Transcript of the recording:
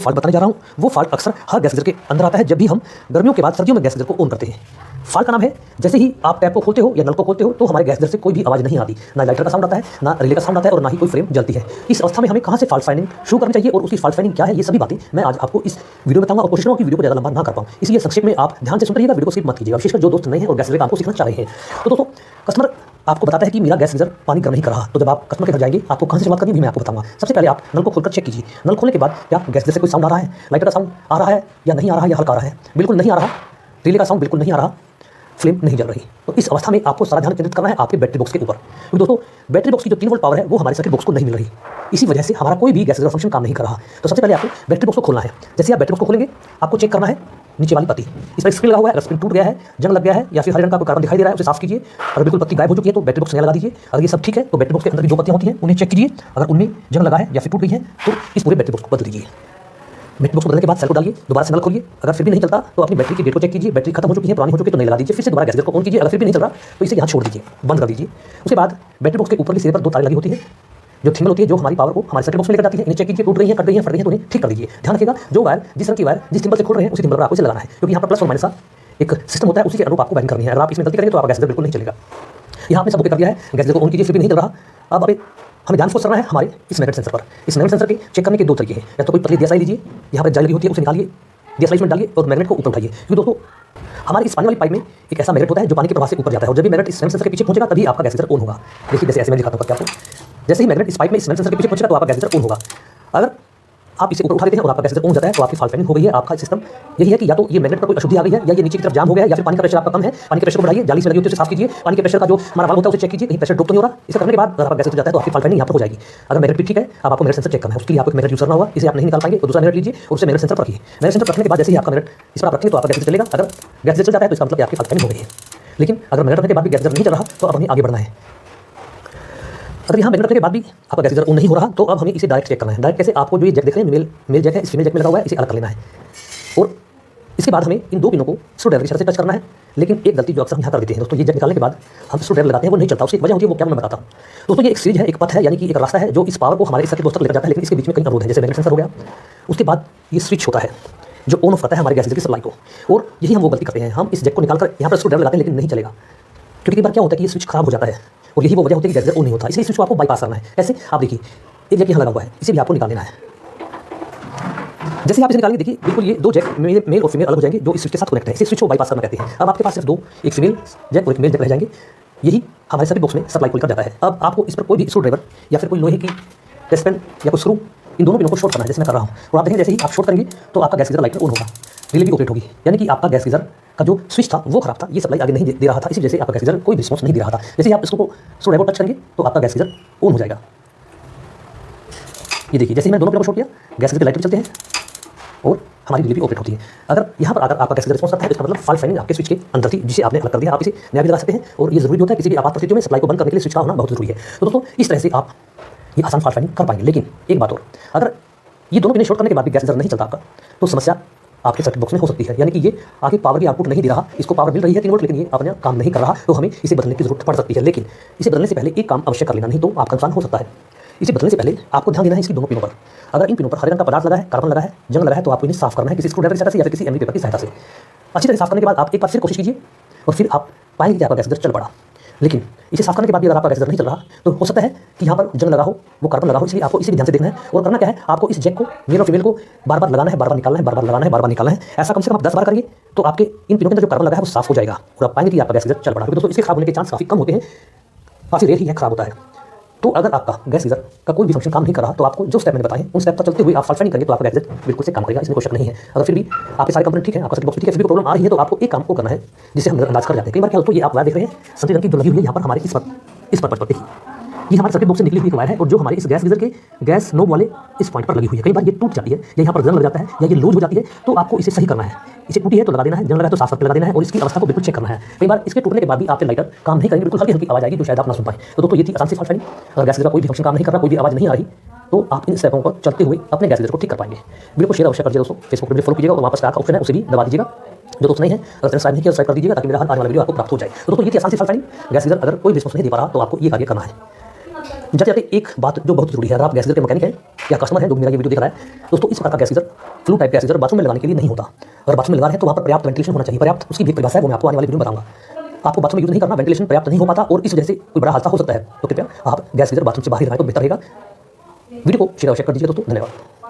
Fault बताने जा रहा हूँ वो फॉल्ट अक्सर हर गैस गीजर के अंदर आता है जब भी हम गर्मियों के बाद सर्दियों में गैस गीजर को ऑन करते हैं। फॉल्ट का नाम है, जैसे ही आप टैप को खोलते हो या नल को खोलते हो तो हमारे गैस गीजर से कोई भी आवाज़ नहीं आती, ना लाइटर का साउंड आता है, ना रिले का साउंड आता है और ना ही कोई फ्लेम जलती है। इस अवस्था में हमें कहाँ से फॉल्ट फाइंडिंग शुरू करनी चाहिए और उसकी फॉल्ट फाइंडिंग क्या है, ये सभी बातें मैं आज आपको इस वीडियो में बताऊंगा और कोशिश करूँगा कि वीडियो को ज़्यादा लंबा ना कर पाऊँ। इसलिए संक्षेप में आप ध्यान से सुन रहिएगा, वीडियो को स्किप मत कीजिएगा, विशेषकर जो दोस्त नए हैं और गैस गीजर का आपको सीखना चाह रहे हैं। तो दोस्तों, कस्टमर आपको बताता है कि मेरा गैस गीजर पानी गर्म नहीं कर रहा, तो जब आप कस्टमर के घर जाएंगे आपको कहाँ से शुरुआत करनी है मैं आपको बताऊंगा। सबसे पहले आप नल को खोलकर चेक कीजिए। नल खोलने के बाद क्या गैस गीजर से कोई साउंड आ रहा है, लाइटर का साउंड आ रहा है या नहीं आ रहा है, या हल्का आ रहा है, बिल्कुल नहीं आ रहा, रिले का साउंड बिल्कुल नहीं आ रहा, फ्लेम नहीं जल रही, तो इस अवस्था में आपको सारा ध्यान केंद्रित करना है आपके बैटरी बॉक्स के ऊपर। क्योंकि दोस्तों, बैटरी बॉक्स की जो 3 वोल्ट पावर है वो हमारे सर्किट बॉक्स को नहीं मिल रही, इसी वजह से हमारा कोई भी गैस गीजर फंक्शन काम नहीं कर रहा। तो सबसे पहले आपको बैटरी बॉक्स को खोलना है। जैसे आप बैटरी बॉक्स को खोलेंगे आपको चेक करना है नीचे वाली पत्ती, इस पर स्क्रीन लगा हुआ है, अगर स्क्रीन टूट गया है, जंग लग गया है या फिर हरे रंग का कोई कार्बन दिखाई दे रहा है उसे साफ कीजिए। अगर बिल्कुल पत्ती गायब हो चुकी है तो बैटरी बॉक्स नया लगा दीजिए। अगर ये सब ठीक है तो बैटरी बॉक्स के अंदर की जो पत्तियां होती हैं उन्हें चेक कीजिए, अगर उनमें जंग लगा है या फिर टूट गई है तो इस पूरे बैटरी बॉक्स को बदल दीजिए। बैटरी बॉक्स को बदलने के बाद सेल को डालिए, दोबारा से नल खोलिए, अगर फिर भी नहीं चलता तो अपनी बैटरी की डेट को चेक कीजिए, बैटरी खत्म हो चुकी है, पुरानी हो चुकी है तो नहीं लगा दीजिए, फिर से दोबारा गैस गीजर को ऑन कीजिए, अगर फिर भी नहीं चल रहा तो इसे यहाँ छोड़ दीजिए, बंद कर दीजिए। उसके बाद बैटरी बॉक्स के ऊपर की सिरे पर 2 तारें लगी होती है जो थिंगल होती है, जो हमारी पावर को हमारे सर्किट बॉक्स में लेकर जाती है। इन्हें चेक कीजिए, टूट गई है, कट गई है, फट गई है तो उन्हें ठीक कर दीजिए। ध्यान रखिएगा जो वायर जिस रंग की वायर जिस थिंगल से खोल रहे हैं उसी थिंगल पर आपको इसे लगाना है, क्योंकि यहाँ पर प्लस और माइनस का एक सिस्टम होता है, उसी के अनुरूप आपको वायरिंग करनी है। अगर आप इसमें गलती करेंगे तो आपका गैस गीजर बिल्कुल नहीं चलेगा। यहाँ आपने सब ओके कर दिया है, गैस गीजर को ऑन कीजिए, फिर भी नहीं चल रहा। अब हमें ध्यान फोकस करना है हमारे इस मैग्नेट सेंसर पर। इस मैग्नेट सेंसर के चेक करने के 2 तरीके हैं, या तो कोई पतली DSI लीजिए, यहाँ पर जाली लगी होती है उसे निकालिए, DSI में डालिए और मैग्नेट को ऊपर उठाइए। क्योंकि दोस्तों, हमारी इस पानी वाली पाइप में एक ऐसा मैग्नेट होता है जो पानी के प्रवाह से ऊपर जाता है, और जब भी मैग्नेट इस मैग्नेट सेंसर के पीछे पहुंचेगा तभी आपका गैस गीजर ऑन होगा। देखिए जैसे ऐसे मैं दिखाता हूँ आपको, जैसे ही मैग्नेट इस पाइप में इस मैग्नेट सेंसर के पीछे पहुंचेगा तो आपका गैस गीजर ऑन होगा। अगर आप इसे ऊपर उठा देते हैं और आपका गैस गीजर ऑन हो जाता है तो आपकी फॉल्ट फाइंडिंग हो गई है। आपका सिस्टम यही है कि या तो ये मैग्नेट पर कोई अशुद्धि आ गई है, या ये नीचे की तरफ जाम हो गया है, या फिर पानी का प्रेशर आपका कम है। पानी के प्रेशर को बढ़ाइए, जाली से लगी होती है उसे साफ कीजिए, पानी के प्रेशर का जो हमारा वाल्व होता है उसे चेक कीजिए, कहीं प्रेशर ड्रॉप तो नहीं हो रहा। इसे करने के बाद अगर आपका गैस गीजर जाता है तो आपकी फॉल्ट फाइंडिंग यहाँ पर हो जाएगी। अगर मैग्नेट भी ठीक है, अब आपको मैग्नेट सेंसर चेक करना है, उसके लिए आपको एक मैग्नेट यूज करना होगा, इसे आप नहीं निकाल पाएंगे तो दूसरा मैग्नेट लीजिए और उसे मैग्नेट सेंसर पर रखिए। मैग्नेट सेंसर रखने के बाद जैसे ही आपका मैग्नेट इस पर आप रखेंगे तो आपका गैस गीजर चलेगा। अगर गैस गीजर चल जाता है तो इसका मतलब आपकी फॉल्ट फाइंडिंग हो गई है। लेकिन अगर मैग्नेट रखने के बाद भी गैस गीजर नहीं चल रहा तो अब हमें आगे बढ़ना है। अगर यहाँ मैग्नेट रखने के बाद भी आपका गैस गीजर ऑन नहीं हो रहा तो अब हमें इसे डायरेक्ट चेक करना है। डायरेक्ट कैसे, आपको जो ये जैक देख रहे हैं मेल जैक है, इस फीमेल जैक में लगा हुआ है, इसे अलग कर लेना है और इसके बाद हमें इन 2 पिनों को स्क्रू ड्राइवर की तरह से टच करना है। लेकिन एक गलती जो अक्सर हम यहाँ कर देते हैं दोस्तों, ये जैक निकालने के बाद हम स्क्रू ड्राइवर लगाते हैं वो नहीं चलता, उसकी वजह होती है वो क्या मैं बताता हूँ। दोस्तों, ये एक सीरीज है, एक पथ है, यानी कि एक रास्ता है जो इस पावर को हमारे सर्किट बॉक्स तक लेकर जाता है, लेकिन इसके बीच में कई अवरोध है, जैसे मैग्नेट सेंसर हो गया। उसके बाद ये स्विच होता है जो ऑन ऑफ करता है हमारे गैस गीजर की सप्लाई को, और यही हम वो गलती करते हैं, हम इस जैक को निकालकर यहाँ पर स्क्रू ड्राइवर लगाते हैं लेकिन नहीं चलेगा। क्योंकि कई बार क्या होता है कि ये स्विच खराब हो जाता है और यही वो वजह होती है कि गैस गीजर ऑन नहीं होता। इसलिए स्विच को आपको बाईपास करना है। कैसे, आप देखिए एक जैक यहाँ लगा हुआ है, इसे भी आपको निकाल देना है। जैसे आप इसे निकालेंगे देखिए बिल्कुल ये 2 जैक मेल और फीमेल अलग हो जाएंगे जो इस स्विच के साथ कनेक्ट है। इसे स्विच को बाईपास करना कहते हैं। अब आपके पास सिर्फ 2, एक फीमेल जैक और एक मेल जैक रह जाएंगे। यही हमारे सर्किट बॉक्स में सप्लाई को लेकर जाता है। अब आपको इस पर कोई भी स्क्रू ड्राइवर या फिर कोई लोहे की टेस्ट पेन या कोई स्क्रू, इन दोनों पिनों को शॉर्ट करना है जैसे मैं कर रहा हूँ। और आप देखेंगे जैसे ही आप शॉर्ट करेंगे तो आपका गैस गीजर लाइटर ऑन होगा, रिले भी ऑपरेट होगी, यानी कि आपका गैस गीजर का जो स्विच था वो खराब था, ये सप्लाई आगे नहीं दे रहा था, इसी वजह से आपका गैस गीजर कोई रिस्पॉन्स नहीं दे रहा था। जैसे ही आप इसको स्क्रू ड्राइवर टच करेंगे तो आपका गैस गीजर ऑन हो जाएगा। ये देखिए जैसे ही मैं दोनों पिनों को शॉर्ट किया, गैस गीजर लाइटर चलते हैं और हमारी रिले भी ऑपरेट होती है। अगर यहाँ पर अगर आपका गैस गीजर रिस्पॉन्स आता है तो इसका मतलब फॉल्ट फाइंडिंग आपके स्विच के अंदर थी, जिसे आपने अलग कर दिया। आप इसे नया भी लगा सकते हैं और ये जरूरी होता है किसी भी आपात परिस्थितियों में सप्लाई को बंद करने के लिए स्विच का होना बहुत जरूरी है। तो दोस्तों, इस तरह से आप ये आसान फॉल्ट फाइंडिंग कर पाएंगे। लेकिन एक बात और, अगर ये दोनों पिनें शॉर्ट करने के बाद भी गैस गीजर नहीं चलता आपका तो समस्या आपके सर्किट बॉक्स में हो सकती है, यानी कि ये आगे पावर की आउटपुट नहीं दे रहा, इसको पावर मिल रही है 3 वोल्ट लेकिन ये अपना काम नहीं कर रहा, तो हमें इसे बदलने की जरूरत पड़ सकती है। लेकिन इसे बदलने से पहले एक काम अवश्य कर लेना, नहीं तो आपका नुकसान हो सकता है। इसे बदलने से पहले आपको ध्यान देना है इसकी दोनों पिनों पर। अगर इन पिनों पर हरे रंग का पदार्थ लगा है, कार्बन लगा है, जंग लगा है तो आपको इन्हें साफ करना है किसी स्क्रू ड्राइवर की सहायता से या फिर किसी एमरी पेपर की सहायता से। अच्छी तरह साफ करने के बाद आप एक बार फिर कोशिश कीजिए और फिर आप पाएंगे कि आपका गैस गीजर चल पड़ा। लेकिन इसे साफ करने के बाद भी अगर आपका गैस गीजर नहीं चल रहा तो हो सकता है कि यहाँ पर जंग लगा हो, वो कार्बन लगा हो, इसलिए आपको इसे भी ध्यान से देखना है। और करना क्या है, आपको इस जैक को मेल और फीमेल को बार बार लगाना है, बार बार निकालना है, बार बार लगाना है, बार बार निकालना है। ऐसा कम से कम आप 10 बार करिए तो आपके इन पिनों के अंदर जो कार्बन लगा है वो साफ हो जाएगा और आप पाएंगे कि आपका गैस गीजर चल पड़ा। दोस्तों, इसके खराब होने के चांस काफ़ी कम होते हैं, काफ़ी रेयर ही है खराब होता है। तो अगर आपका गैस गीजर का कोई भी फंक्शन काम नहीं कर रहा तो आपको जो स्टेप मैंने बताए उन स्टेप पर चलते हुए आप फॉल्ट फाइंडिंग करेंगे तो आपका गैस गीजर बिल्कुल से काम करेगा, इसमें कोई शक नहीं है। अगर फिर भी आपके सारे कंपोनेंट ठीक है, आपका सर्किट बॉक्स ठीक है, फिर भी प्रॉब्लम आ रही है तो आपको एक काम को करना है जिसे हम अंदाज कर जाते हैं। कई बार क्या होता है, ये आप वायर देख रहे हैं संतरी रंग की जो लगी हुई है यहाँ पर हमारे इस पर देखिए, ये हमारे सर्किट बॉक्स से निकली हुई वायर है और जो हमारे इस गैस गीजर के गैस नोब वाले इस पॉइंट पर लगी हुई है। कई बार ये टूट जाती है या यहाँ पर जंग लग जाता है या ये लूज हो जाती है, तो आपको इसे सही करना है। इसे टूटी है तो लगा देना है, जंग लगा है तो साफ करके लगा देना है और इसकी अवस्था को बिल्कुल चेक करना है। कई बार इसके टूटने के बाद भी आपके लाइटर काम नहीं करेंगे, बिल्कुल हल्की हल्की आवाज आएगी जो शायद आप ना सुन पाए। तो दोस्तों, ये थी आसान सी फॉल्ट फाइंडिंग। अगर गैस गीजर का कोई भी फंक्शन काम नहीं कर रहा, कोई भी आवाज नहीं आ रही, तो आप इन स्टेपों पर चलते हुए अपने गैस गीजर को ठीक कर पाएंगे। वीडियो को शेयर अवश्य करिए दोस्तों, फेसबुक पर फॉलो कीजिएगा और वहाँ पर स्टार का ऑप्शन है उसे भी दबा दीजिएगा। जो दोस्त नहीं है अगर सब्सक्राइब नहीं किया सब्सक्राइब कर दीजिएगा ताकि मेरा हर आने वाला वीडियो आपको प्राप्त हो जाए। तो दोस्तों, ये थी आसान सी फॉल्ट फाइंडिंग। गैस गीजर अगर कोई रिस्पॉन्स नहीं दे पा रहा तो आपको ये कार्य करना है। जाते जाते एक बात जो बहुत जरूरी है, अगर आप गैस गीजर के मैकेनिक हैं या कस्टमर हैं जो मेरा ये वीडियो देख रहा है, दोस्तों इस प्रकार का gas geyser, flu type gas geyser bathroom में लगाने के लिए नहीं होता। अगर बाथरूम में लगा रहे हैं तो वहाँ पर पर्याप्त वेंटिलेशन होना चाहिए। पर्याप्त उसकी भी एक परिभाषा है, वो मैं आपको आने वाले वीडियो में बताऊंगा। आपको बाथरूम में यूज नहीं करना, वेंटिलेशन पर्याप्त नहीं हो पाता और इस वजह से कोई बड़ा हादसा हो सकता है, तो कृपया आप गैस गीजर बाथरूम से बाहर ही लगाएं तो बेहतर रहेगा। वीडियो को शेयर अवश्य कर दीजिए दोस्तों, धन्यवाद।